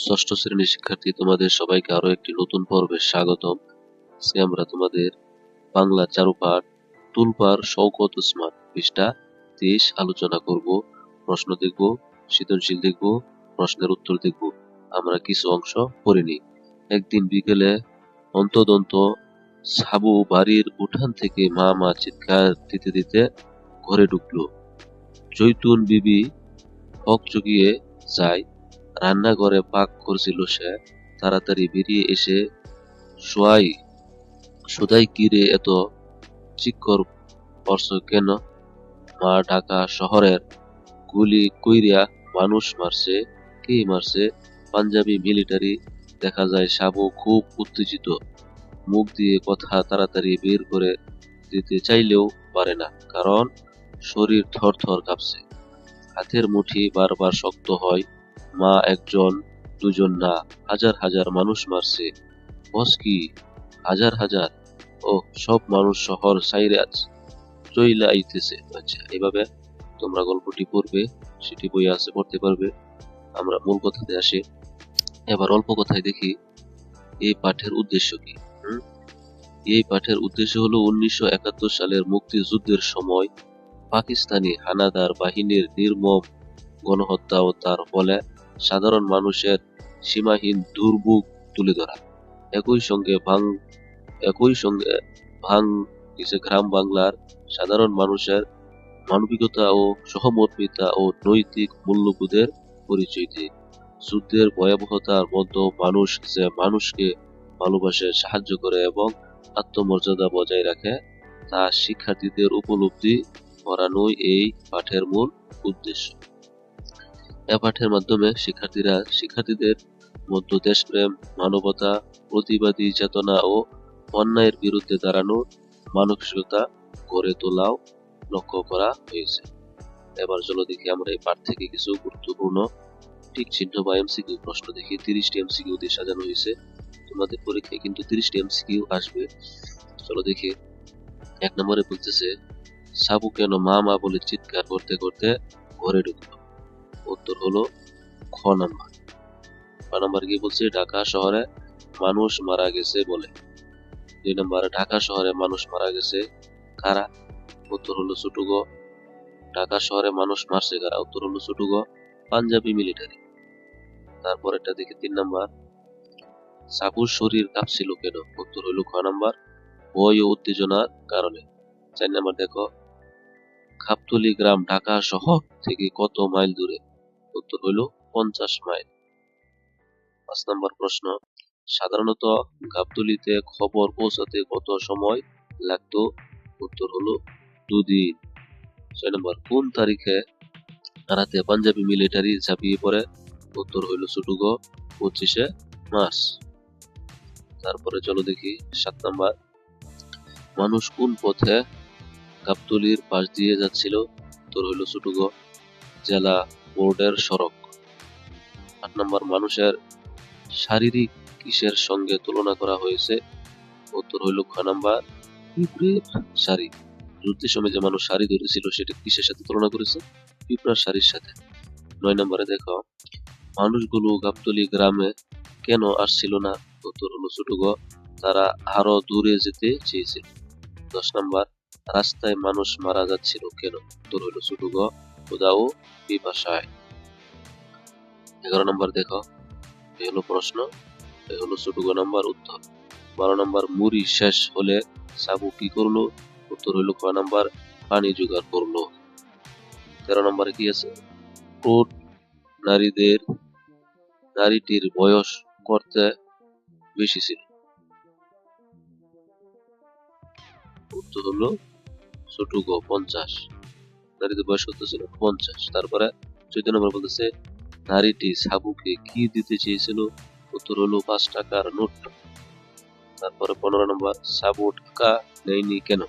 ষষ্ঠ শ্রেণীর শিক্ষার্থী, তোমাদের সবাইকে আরো একটি নতুন পর্বে স্বাগতম। আজকে আমরা তোমাদের বাংলা চারুপাঠ তুলপার শওকত ওসমান পৃষ্ঠা 23 আলোচনা করব। প্রশ্ন দেখব, সৃজনশীল দেখব, প্রশ্নের উত্তর দেখব। আমরা কিছু অংশ পড়ে নিই। একদিন বিকেলে অন্তদন্ত সাবু বাড়ির উঠান থেকে মা মা চিৎকার দিতে দিতে ঘরে ঢুকলো। জৈতুন বিবি হকচকিয়ে যায়। রান্নাঘরে পাক করছিল সে। তাড়াতাড়ি বেরিয়ে এসে সুদাই কি রে, এত চিৎকার করছ কেন? মা, ঢাকা শহরের গুলি কইরা মানুষ মারছে। কে মারছে? পাঞ্জাবি মিলিটারি। দেখা যায় সাবু খুব উত্তেজিত। মুখ দিয়ে কথা তাড়াতাড়ি বের করে দিতে চাইলেও পারে না, কারণ শরীর থরথর কাঁপছে। হাতের মুঠি বারবার শক্ত হয়। মা, একজন দুজন না, হাজার হাজার মানুষ মারছে। বস কি? হাজার হাজার? ও, সব মানুষ শহর ছাইরে চইলা আইতেছে। আচ্ছা, এভাবে তোমরা গল্পটি পড়বে, সেটি বই আছে, পড়তে পারবে। আমরা মূল কথাতে আসি। এবার অল্প কথায় দেখি এই পাঠের উদ্দেশ্য কি। এই পাঠের উদ্দেশ্য হলো 1971 সালের মুক্তিযুদ্ধের সময় পাকিস্তানি হানাদার বাহিনীর নির্মম গণহত্যা ও তার ফলে সাধারণ মানুষের সীমাহীন দুর্ভোগ তুলে ধরা। একই সঙ্গে ভাং গ্রাম বাংলার সাধারণ মানুষের মানবিকতা ও সহমর্মিতা ও নৈতিক মূল্যবোধের পরিচয় দিয়ে। যুদ্ধের ভয়াবহতার মধ্যেও মানুষ যে মানুষকে ভালোবাসে, সাহায্য করে এবং আত্মমর্যাদা বজায় রাখে, তা শিক্ষার্থীদের উপলব্ধি করানোই এই পাঠের মূল উদ্দেশ্য। এ পাঠের মাধ্যমে শিক্ষার্থীদের মধ্যে দেশপ্রেম, মানবতা, প্রতিবাদী চেতনা ও অন্যায়ের বিরুদ্ধে দাঁড়ানোর মানসিকতা গড়ে তোলাও লক্ষ্য করা হয়েছে। এবার চলো দেখি আমরা এই পাঠ থেকে কিছু গুরুত্বপূর্ণ টিক চিহ্ন বা এমসিকিউ প্রশ্ন দেখি। 30টি এমসিকিউ দিয়ে সাজানো হয়েছে। তোমাদের পরীক্ষায় কিন্তু 30টি এমসিকিউ আসবে। চলো দেখি। 1 নম্বরে বলতেছে, সাবু কেন মা মা বলে চিৎকার করতে করতে ঘরে ঢুকলো? উত্তর হলো খ নাম্বার। খ নাম্বার কি বলছে? ঢাকা শহরে মানুষ মারা গেছে বলে। 2 নম্বরে, ঢাকা শহরে মানুষ মারা গেছে কারা? উত্তর হলো ছোট গ। ঢাকা শহরে মানুষ মারছে কারা? উত্তর হলো ছোট গ, পাঞ্জাবি মিলিটারি। তারপরেরটা দেখি 3 নাম্বার, সাবুর শরীর কাঁপছিল কেন? উত্তর হলো খ নাম্বার, ভয় ও উত্তেজনার কারণে। 4 নাম্বার দেখো, খাপতলী গ্রাম ঢাকা শহর থেকে কত মাইল দূরে? উত্তর হলো 50 মাইল। 5 নম্বর প্রশ্ন, সাধারণত গাবতলীতে খবর পৌঁছাতে কত সময় লাগতো? উত্তর হলো 2 দিন। 6 নম্বর, কোন তারিখে রাতে পাঞ্জাবি মিলিটারি ঝাঁপিয়ে পড়ে? উত্তর হইল ছোট গ, 25শে মার্চ। তারপরে চলো দেখি 7 নম্বর, মানুষ কোন পথে গাবতলীর পাশ দিয়ে যাচ্ছিল? উত্তর হইল ছোট গ, জেলা বোর্ডের সড়ক। 8 নম্বর, মানুষের শারীরিক কিসের সঙ্গে তুলনা করা হয়েছে? উত্তর হইল খ নাম্বার, পিঁপড়ের শাড়ি। যুদ্ধের সময় যে মানুষ শাড়ি ধরেছিল সেটা কিসের সাথে তুলনা করেছে? পিঁপড়ার শাড়ির সাথে। 9 নম্বরে দেখো, মানুষগুলো গাবতলী গ্রামে কেন আসছিল না? উত্তর হলো ছোট গ, তারা আরো দূরে যেতে চেয়েছিল। 10 নম্বর, রাস্তায় মানুষ মারা যাচ্ছিল কেন? উত্তর হলো ছোট গ, ক্ষুধা ও পিপাসায়। 11 নম্বর দেখো, এই হলো প্রশ্ন, এই হলো ছোট গ নাম্বার উত্তর। 12 নম্বর, মুড়ি শেষ হলে সাবু কি করলো? উত্তর হইল ক নাম্বার, পানি জোগাড় করলো। 13 নম্বরে কি আছে? প্রৌঢ় নারীটির বয়স করতে বেশি ছিল। উত্তর হলো ছোট গ, 50। নারীদের বয়স কত ছিল? 50। তারপরে 14 নম্বর বলতেছে, নারীটি সাবুকে কি দিতে চেয়েছিল? উত্তর হলো 5 টাকার নোট। তারপরে 15 নম্বর, সাবু টাকা নেয়নি কেন?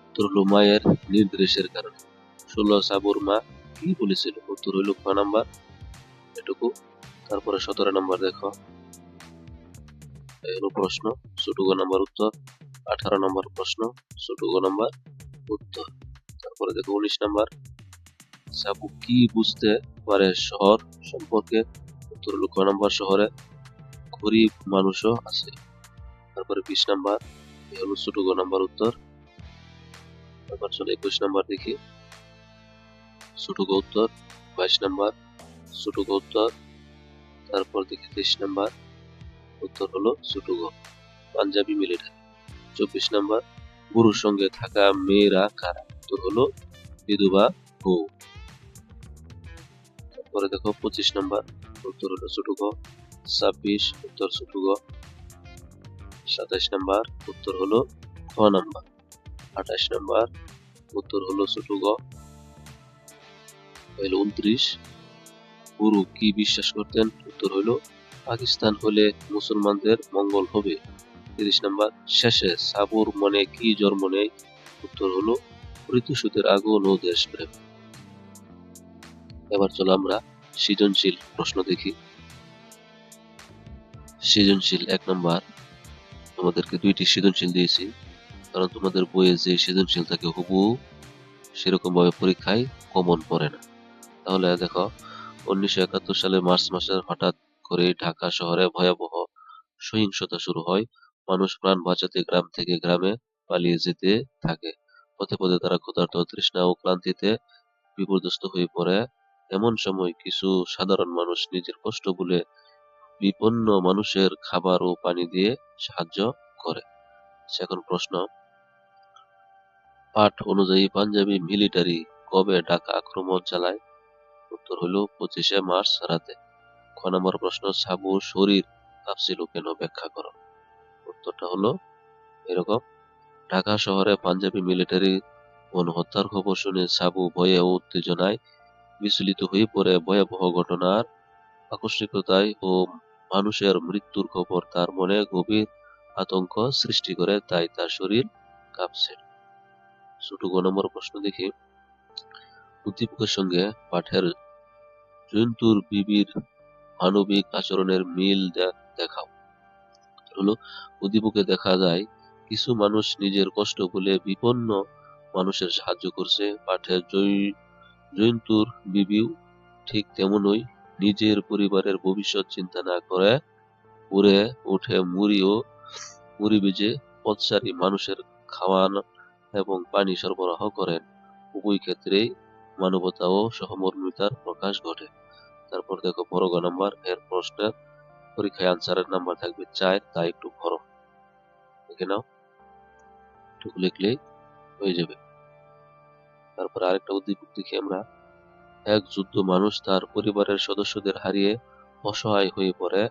উত্তর হলো মায়ের নির্দেশের কারণে। 16, সাবুর মা কি বলেছিল? উত্তর হইল খ নাম্বার, এটুকু। তারপরে 17 নম্বর দেখো, এই হলো প্রশ্ন, ছোট গ নাম্বার উত্তর। 18 নম্বর প্রশ্ন, ছোট গ নাম্বার উত্তর। তারপরে দেখো 19 নাম্বার, সাবু কি বুঝতে পারে শহর সম্পর্কে? উত্তর হলো ক নাম্বার, শহরে গরিব মানুষও আছে। তারপরে 20 নাম্বার, এই হলো ছোট গ নাম্বার উত্তর। তারপর চলো 21 নাম্বার দেখি, ছোট গ উত্তর। 22 নাম্বার, ছোট গ উত্তর। তারপর দেখি 23 নাম্বার, উত্তর হলো ছোট গ, পাঞ্জাবি মিলিটারি। 24 নাম্বার, গুরুর সঙ্গে থাকা মেয়েরা কারা? উত্তর হলো বিধবা বউ। তারপরে দেখো 25 নাম্বার, উত্তর হলো ছোট গ। 26, উত্তর ছোট গ। 27 নাম্বার, উত্তর হলো খ নাম্বার। 28 নাম্বার, উত্তর হলো ছোট গ। 29, গুরু কি বিশ্বাস করতেন? উত্তর হলো পাকিস্তান হলে মুসলমানদের মঙ্গল হবে। 30 নাম্বার, শেষে সাবুর মনে কি জন্ম নেয়? উত্তর হলো প্রতিশোধের আগুন ও দেশপ্রেম। এবার চলো আমরা সৃজনশীল প্রশ্ন দেখি। সৃজনশীল 1 নাম্বার, তোমাদেরকে 2টি সৃজনশীল দিয়েছি, কারণ তোমাদের বইয়ে যে সৃজনশীল থাকে হুবহু সেরকম ভাবে পরীক্ষায় কমন পড়ে না। তাহলে দেখো, 1971 সালে মার্চ মাসের হঠাৎ করে ঢাকা শহরে ভয়াবহ সহিংসতা শুরু হয়। মানুষ প্রাণ বাঁচাতে গ্রাম থেকে গ্রামে পালিয়ে যেতে থাকে। পথে পথে তারা ক্ষুধার্ত, তৃষ্ণা ও ক্লান্তিতে বিপর্যস্ত হয়ে পড়ে। এমন সময় কিছু সাধারণ মানুষ নিজের কষ্ট ভুলে বিপন্ন মানুষের খাবার ও পানি দিয়ে সাহায্য করে। এখন প্রশ্ন, পাঠ অনুযায়ী পাঞ্জাবি মিলিটারি কবে ঢাকা আক্রমণ চালায়? উত্তর হলো 25শে মার্চ রাতে। খ নম্বর প্রশ্ন, সাবুর শরীর কাঁপছিল কেন? ব্যাখ্যা করো। উত্তরটা হলো এরকম, ঢাকা শহরে পাঞ্জাবি মিলিটারি গণহত্যার খবর শুনে সাবু ভয়ে ও উত্তেজনায় বিচলিত হয়ে পড়ে। ভয়াবহ ঘটনার আকস্মিকতায় ও মানুষের মৃত্যুর খবর তার মনে গভীর আতঙ্ক সৃষ্টি করে, তাই তার শরীর কাঁপছে। ছোট গ নম্বর প্রশ্ন দেখি, উদ্দীপকের সঙ্গে পাঠের জন্তুর বিবির মানবিক আচরণের মিল দেখাও। হলো, উদ্দীপকে দেখা যায় কিছু মানুষ নিজের কষ্ট ভুলে বিপন্ন মানুষের সাহায্য করছে। পাঠের জন্তুর বিবিও ঠিক তেমনই নিজের পরিবারের ভবিষ্যৎ চিন্তা না করে উড়ে উঠে মুড়ি বেজে পথচারী মানুষের খাওয়ান এবং পানি সরবরাহ করেন। উভয় ক্ষেত্রেই মানবতা ও সহমর্মিতার প্রকাশ ঘটে। তারপর দেখো বড় গ নাম্বার, এর প্রশ্নের পরীক্ষায় আনসারের নাম্বার থাকবে 4, তাই একটু ভরো, দেখে নাও, একটু লিখলেই হয়ে যাবে। তারপর আরেকটা উদ্দীপক দেখি আমরা, এক যুদ্ধ মানুষ তার পরিবারের সদস্যদের হারিয়ে অসহায় হয়ে পড়ে।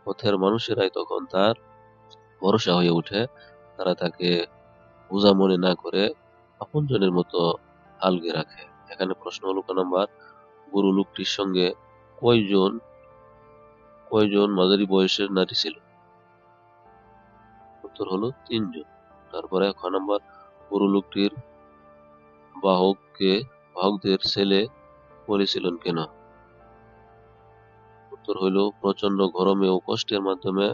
পথের মানুষেরাই তখন তার ভরসা হয়ে ওঠে। তারা তাকে বোঝা মনে না করে আপনজনের মতো আলগে রাখে। এখানে প্রশ্ন হলো ক নাম্বার, বুড়ো লোকটির সঙ্গে কয়জন কয়জন মাঝারি বয়সের নারী ছিল? উত্তর হলো 3 জন। তারপরে খ নাম্বার, বুড়ো লোকটির বাহকদের ছেলে বলেছিলেন কেন? উত্তর হইল প্রচন্ড গরমে ও কষ্টের মাধ্যমে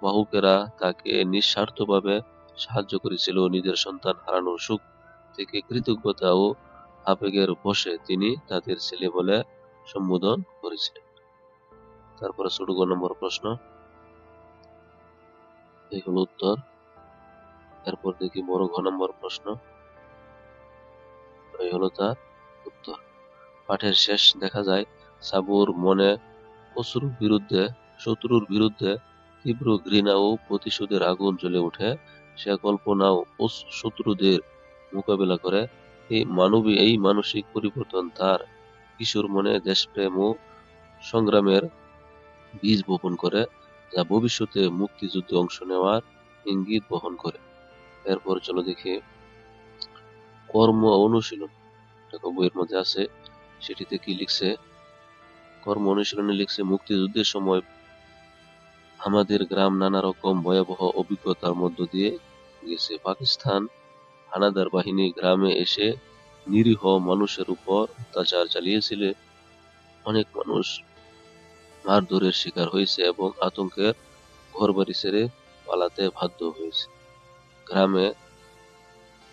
বাহকেরা তাকে নিঃস্বার্থভাবে সাহায্য করেছিল। নিজের সন্তান হারানোর সুখ থেকে কৃতজ্ঞতা ও আবেগের বশে তিনি তাদের ছেলে বলে সম্বোধন করেছিলেন। তারপরে ছোট গ নম্বর প্রশ্ন, এই হলো উত্তর। এরপর দেখি বড় ঘ নম্বর প্রশ্ন, এই হলো তার উত্তর। পাঠের শেষ দেখা যায় সাবুর মনে শত্রুর বিরুদ্ধে তীব্র ঘৃণা ও প্রতিশোধের আগুন জ্বলে ওঠে। সে কল্পনা ও শত্রুদের মোকাবিলা করে। এই মানসিক পরিবর্তন তার কিশোর মনে দেশপ্রেম ও সংগ্রামের বীজ বপন করে, যা ভবিষ্যতে মুক্তিযুদ্ধে অংশ নেওয়ার ইঙ্গিত বহন করে। এরপর চলো দেখি কর্ম অনুশীলন, বইয়ের মধ্যে আছে, সেটিতে কি লিখছে? কর্ম অনুশীলনে লিখছে, মুক্তিযুদ্ধের সময় আমাদের গ্রাম নানা রকম ভয়াবহ অভিজ্ঞতার মধ্য দিয়ে গেছে। পাকিস্তান হানাদার বাহিনী গ্রামে এসে নিরীহ মানুষের উপর অত্যাচার চালিয়েছিল। অনেক মানুষ মারধরের শিকার হয়েছে এবং আতঙ্কের ঘরবাড়ি ছেড়ে পালাতে বাধ্য হয়েছে। গ্রামে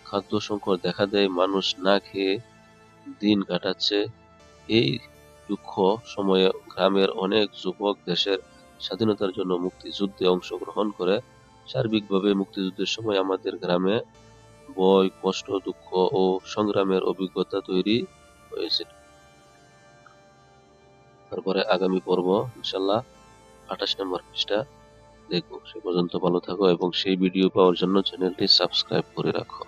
খাদ্য সংকট দেখা দেয়, মানুষ না খেয়ে দিন কাটাচ্ছে। এই দুঃখ সময়ে গ্রামের অনেক যুবক দেশের স্বাধীনতার জন্য মুক্তিযুদ্ধে অংশগ্রহণ করে। সার্বিকভাবে মুক্তিযুদ্ধের সময় আমাদের গ্রামে ভয়, কষ্ট, দুঃখ ও সংগ্রামের অভিজ্ঞতা তৈরি হয়েছিল। তারপরে আগামী পর্ব ইনশাল্লাহ 28 নম্বর পৃষ্ঠা দেখবো। সে পর্যন্ত ভালো থাকো এবং সেই ভিডিও পাওয়ার জন্য চ্যানেলটি সাবস্ক্রাইব করে রাখো।